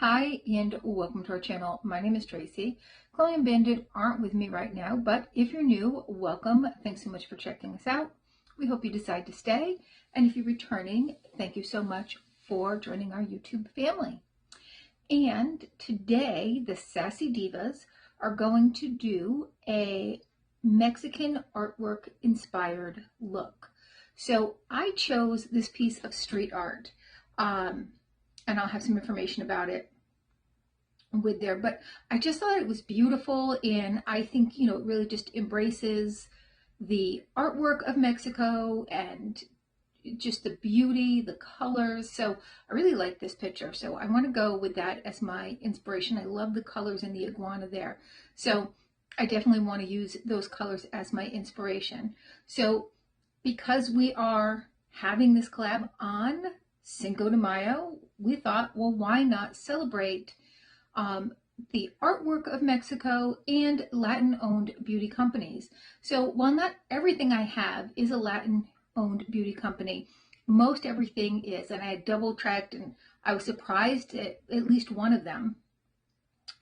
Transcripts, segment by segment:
Hi and welcome to our channel. My name is Tracy. Chloe and Bandit aren't with me right now, but if you're new, welcome. Thanks so much for checking us out. We hope you decide to stay. And if you're returning, thank you so much for joining our YouTube family. And today, the Sassy Divas are going to do a Mexican artwork inspired look. So I chose this piece of street art. And I'll have some information about it with there, but I just thought it was beautiful, and I think, it really just embraces the artwork of Mexico and just the beauty, the colors. So I really like this picture, so I want to go with that as my inspiration. I love the colors in the iguana there, so I definitely want to use those colors as my inspiration. So because we are having this collab on Cinco de Mayo, we thought, well, why not celebrate the artwork of Mexico and Latin-owned beauty companies? So while not everything I have is a Latin-owned beauty company, most everything is, and I had double-checked, and I was surprised at least one of them.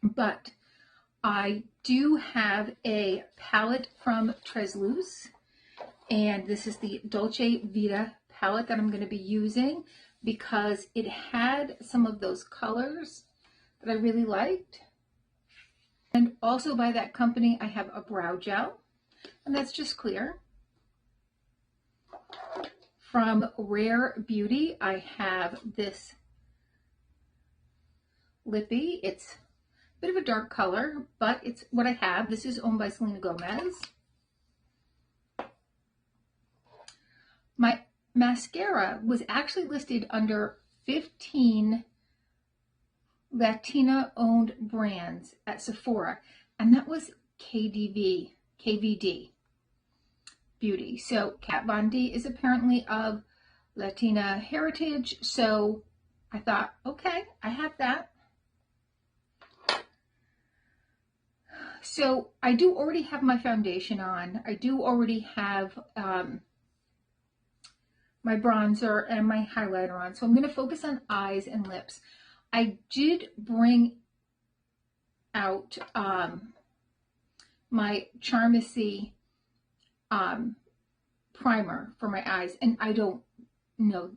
But I do have a palette from Tresluz, and this is the Dolce Vita palette that I'm going to be using, because it had some of those colors that I really liked. And also by that company, I have a brow gel, and that's just clear. From Rare Beauty, I have this lippy. It's a bit of a dark color, but it's what I have. This is owned by Selena Gomez. My mascara was actually listed under 15 Latina-owned brands at Sephora, and that was KVD Beauty. So Kat Von D is apparently of Latina heritage, so I thought, okay, I have that. So I do already have my foundation on. I do already have my bronzer and my highlighter on. So I'm going to focus on eyes and lips. I did bring out my Charmacy primer for my eyes, and I don't know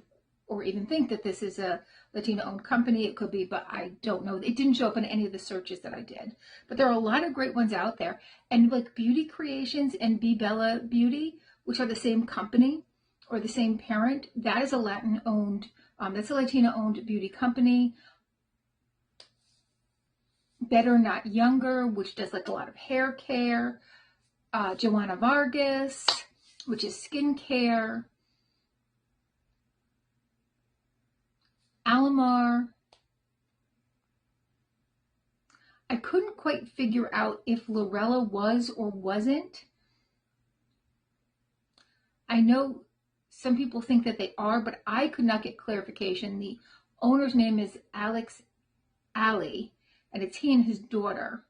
or even think that this is a Latino-owned company. It could be, but I don't know. It didn't show up in any of the searches that I did. But there are a lot of great ones out there. And like Beauty Creations and Be Bella Beauty, which are the same company, or the same parent, that is a Latin-owned, that's a Latina-owned beauty company. Better Not Younger, which does like a lot of hair care. Joanna Vargas, which is skincare. Alamar. I couldn't quite figure out if Lorella was or wasn't. I know some people think that they are, but I could not get clarification. The owner's name is Alex Ali, and it's he and his daughter.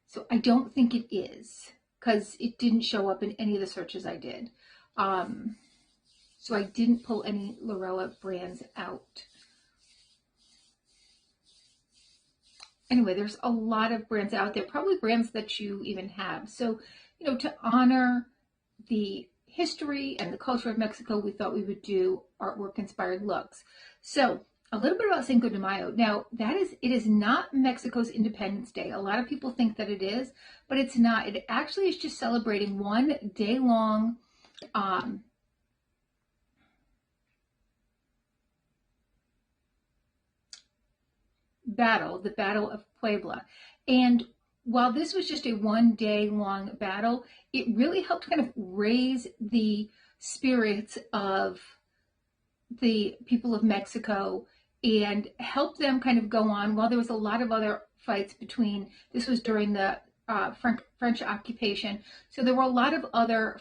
So I don't think it is, because it didn't show up in any of the searches I did. So I didn't pull any Lorella brands out. Anyway, there's a lot of brands out there, probably brands that you even have. So, to honor the history and the culture of Mexico, we thought we would do artwork inspired looks. So a little bit about Cinco de Mayo. Now, it is not Mexico's Independence Day. A lot of people think that it is, but it's not. It actually is just celebrating one day long battle, the Battle of Puebla. And while this was just a one day long battle, it really helped kind of raise the spirits of the people of Mexico and help them kind of go on. While there was a lot of other fights between, this was during the French occupation, so there were a lot of other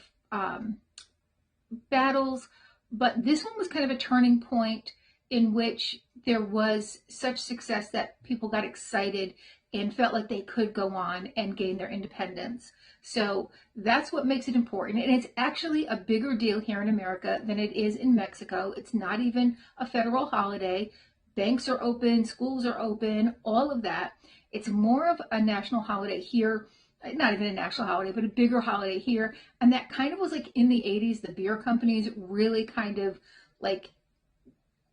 battles, but this one was kind of a turning point in which there was such success that people got excited and felt like they could go on and gain their independence. So that's what makes it important. And it's actually a bigger deal here in America than it is in Mexico. It's not even a federal holiday. banks are open, schools are open, all of that. It's more of a national holiday here, not even a national holiday, but a bigger holiday here. And that kind of was like in the 80s, the beer companies really kind of like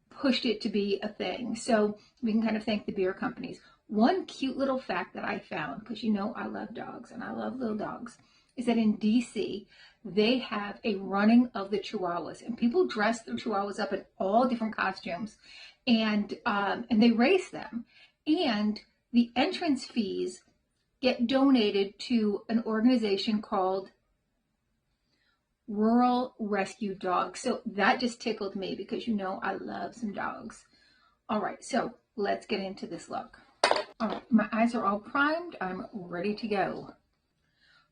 pushed it to be a thing. So we can kind of thank the beer companies. One cute little fact that I found, because you know I love dogs and I love little dogs, is that in DC, they have a running of the Chihuahuas, and people dress their Chihuahuas up in all different costumes, and they race them, and the entrance fees get donated to an organization called Rural Rescue Dogs. So that just tickled me because you know I love some dogs. All right, so let's get into this look. All right, my eyes are all primed. I'm ready to go.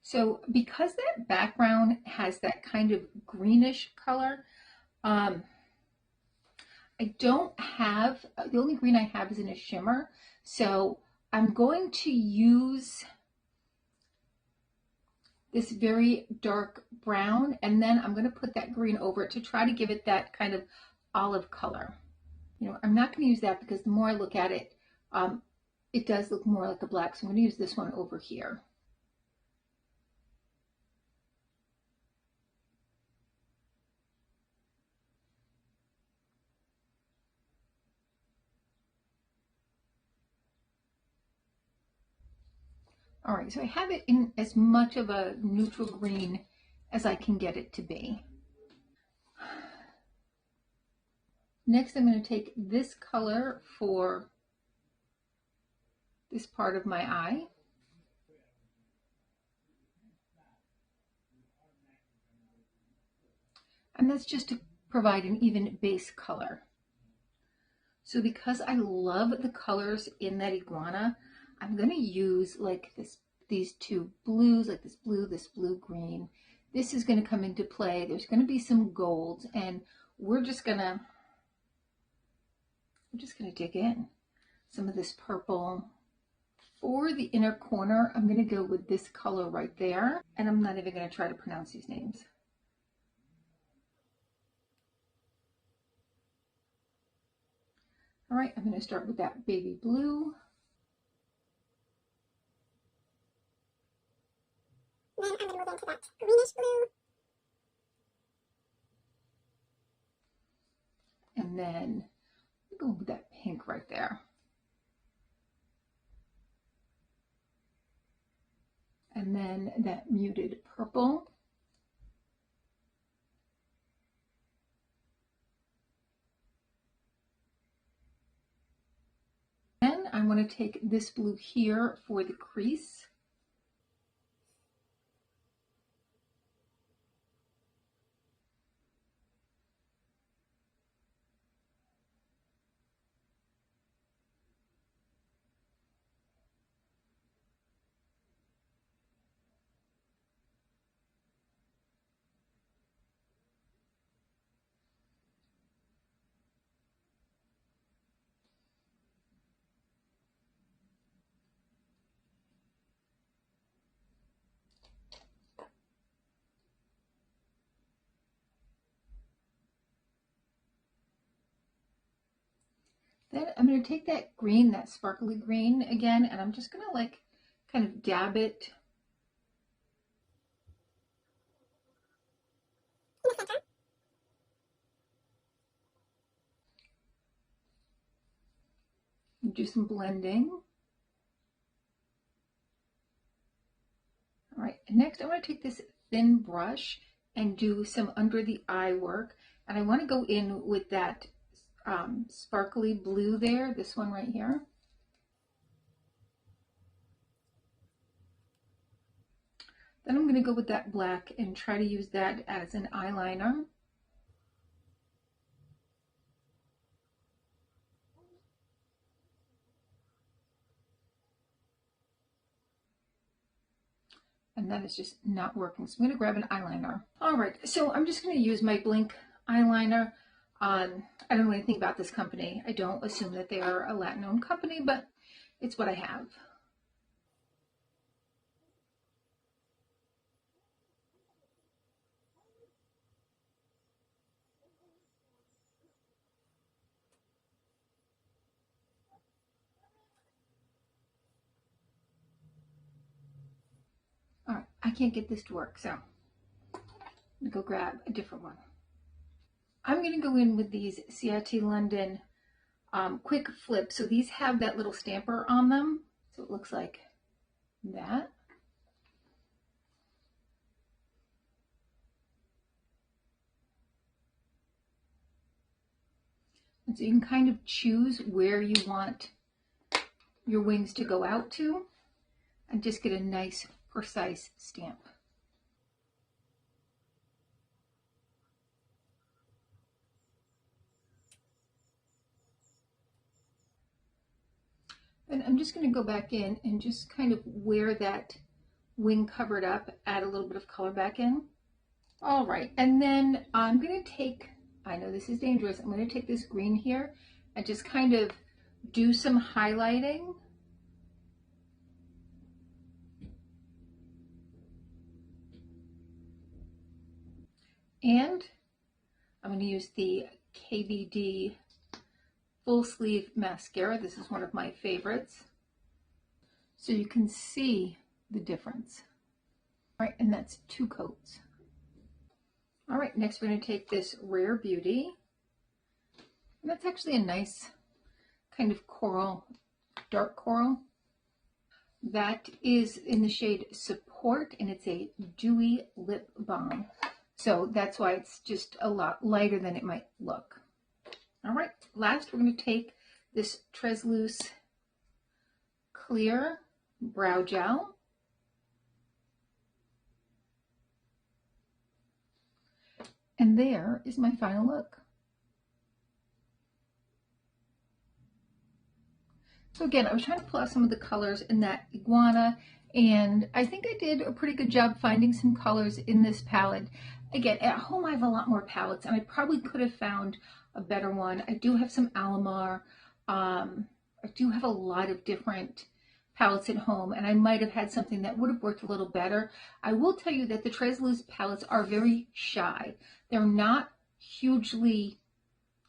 So because that background has that kind of greenish color, I don't have, the only green I have is in a shimmer. So I'm going to use this very dark brown, and then I'm going to put that green over it to try to give it that kind of olive color. You know, I'm not going to use that because the more I look at it, it does look more like a black. So I'm going to use this one over here. All right, so I have it in as much of a neutral green as I can get it to be. Next, I'm going to take this color for this part of my eye. And that's just to provide an even base color. So because I love the colors in that iguana, I'm going to use like these two blues, like this blue, green. This is going to come into play. There's going to be some gold, and we're just going to dig in some of this purple. For the inner corner, I'm going to go with this color right there, and I'm not even going to try to pronounce these names. All right, I'm going to start with that baby blue. Then I'm going to move into that greenish blue. And then go with that pink right there. And then that muted purple. Then I want to take this blue here for the crease. Then I'm going to take that green, that sparkly green again, and I'm just going to like kind of dab it in the center. Do some blending. All right, next I'm going to take this thin brush and do some under the eye work, and I want to go in with that sparkly blue there, this one right here. Then I'm going to go with that black and try to use that as an eyeliner. And that is just not working. So I'm going to grab an eyeliner. All right, so I'm just going to use my Blink eyeliner. I don't know anything about this company. I don't assume that they are a Latin-owned company, but it's what I have. I can't get this to work, so I'm gonna go grab a different one. I'm gonna go in with these CRT London quick flip. So these have that little stamper on them. So it looks like that. And so you can kind of choose where you want your wings to go out to and just get a nice precise stamp. And I'm just going to go back in and just kind of where that wing covered up, add a little bit of color back in. All right, and then I'm going to take, I know this is dangerous, I'm going to take this green here and just kind of do some highlighting. And I'm going to use the KVD full sleeve mascara. This is one of my favorites. So you can see the difference. All right, and that's 2 coats. All right, next we're going to take this Rare Beauty. And that's actually a nice kind of coral, dark coral. That is in the shade Support, and it's a dewy lip balm. So that's why it's just a lot lighter than it might look. All right, last we're going to take this Treslúce Clear Brow Gel. And there is my final look. So again, I was trying to pull out some of the colors in that iguana, and I think I did a pretty good job finding some colors in this palette. Again, at home I have a lot more palettes, and I probably could have found a better one. I do have some Alamar. I do have a lot of different palettes at home, and I might have had something that would have worked a little better. I will tell you that the Treslúce palettes are very shy. They're not hugely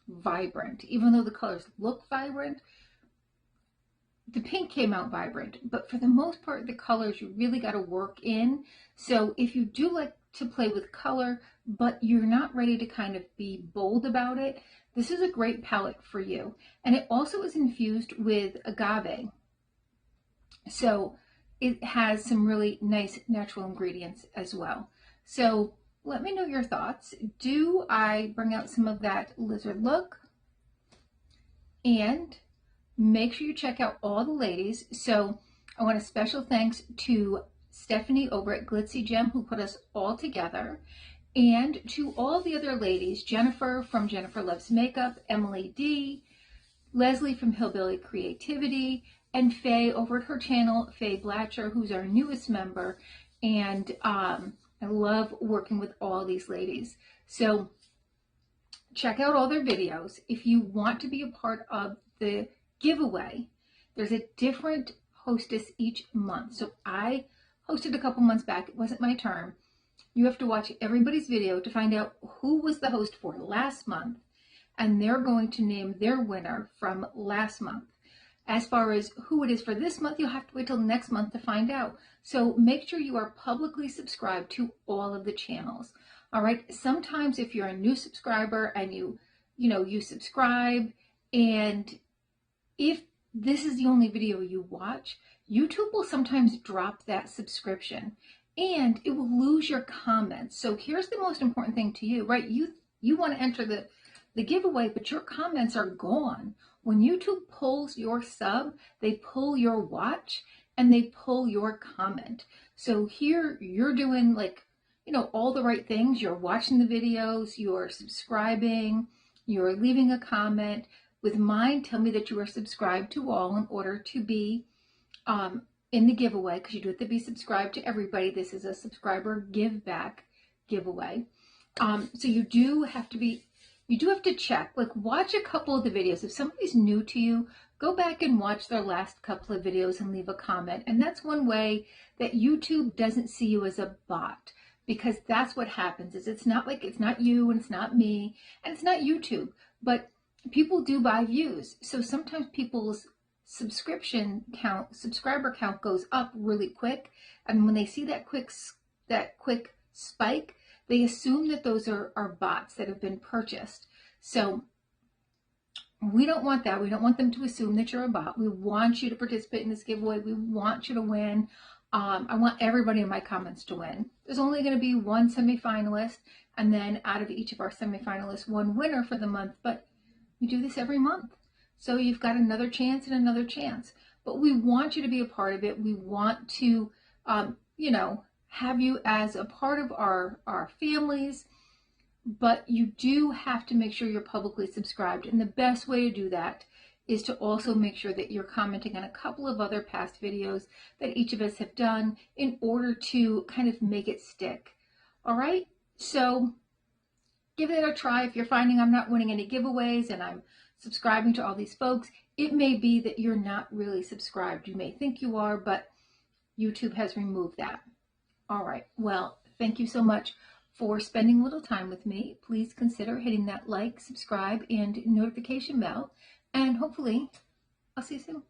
vibrant, even though the colors look vibrant. The pink came out vibrant, but for the most part, the colors you really got to work in. So if you do like to play with color, but you're not ready to kind of be bold about it, this is a great palette for you. And it also is infused with agave. So it has some really nice natural ingredients as well. So let me know your thoughts. Do I bring out some of that lizard look? And make sure you check out all the ladies. So I want a special thanks to Stephanie over at Glitzy Gem, who put us all together, and to all the other ladies, Jennifer from Jennifer Loves Makeup, Emily D, Leslie from Hillbilly Creativity, and Faye over at her channel, Faye Blatcher, who's our newest member. And I love working with all these ladies. So check out all their videos. If you want to be a part of the giveaway, there's a different hostess each month. So I hosted a couple months back. It wasn't my turn. You have to watch everybody's video to find out who was the host for last month, and they're going to name their winner from last month. As far as who it is for this month, you'll have to wait till next month to find out. So make sure you are publicly subscribed to all of the channels. All right. Sometimes if you're a new subscriber and you subscribe, and if this is the only video you watch, YouTube will sometimes drop that subscription and it will lose your comments. So here's the most important thing to you, right? You want to enter the giveaway, but your comments are gone. When YouTube pulls your sub, they pull your watch and they pull your comment. So here you're doing all the right things. You're watching the videos, you're subscribing, you're leaving a comment. With mine, tell me that you are subscribed to all in order to be in the giveaway, because you do have to be subscribed to everybody. This is a subscriber give back giveaway. So you do have to check, watch a couple of the videos. If somebody's new to you, go back and watch their last couple of videos and leave a comment. And that's one way that YouTube doesn't see you as a bot, because that's what happens. Is it's not you and it's not me and it's not YouTube, but people do buy views. So sometimes people's subscriber count goes up really quick. And when they see that quick that quick spike, they assume that those are bots that have been purchased. So we don't want that. We don't want them to assume that you're a bot. We want you to participate in this giveaway. We want you to win. I want everybody in my comments to win. There's only going to be one semifinalist, and then out of each of our semifinalists, one winner for the month. But we do this every month. So you've got another chance and another chance. But we want you to be a part of it. We want to, have you as a part of our families. But you do have to make sure you're publicly subscribed. And the best way to do that is to also make sure that you're commenting on a couple of other past videos that each of us have done in order to kind of make it stick. All right, so give it a try. If you're finding I'm not winning any giveaways and I'm subscribing to all these folks, it may be that you're not really subscribed. You may think you are, but YouTube has removed that. All right, well, thank you so much for spending a little time with me. Please consider hitting that like, subscribe, and notification bell. And hopefully, I'll see you soon.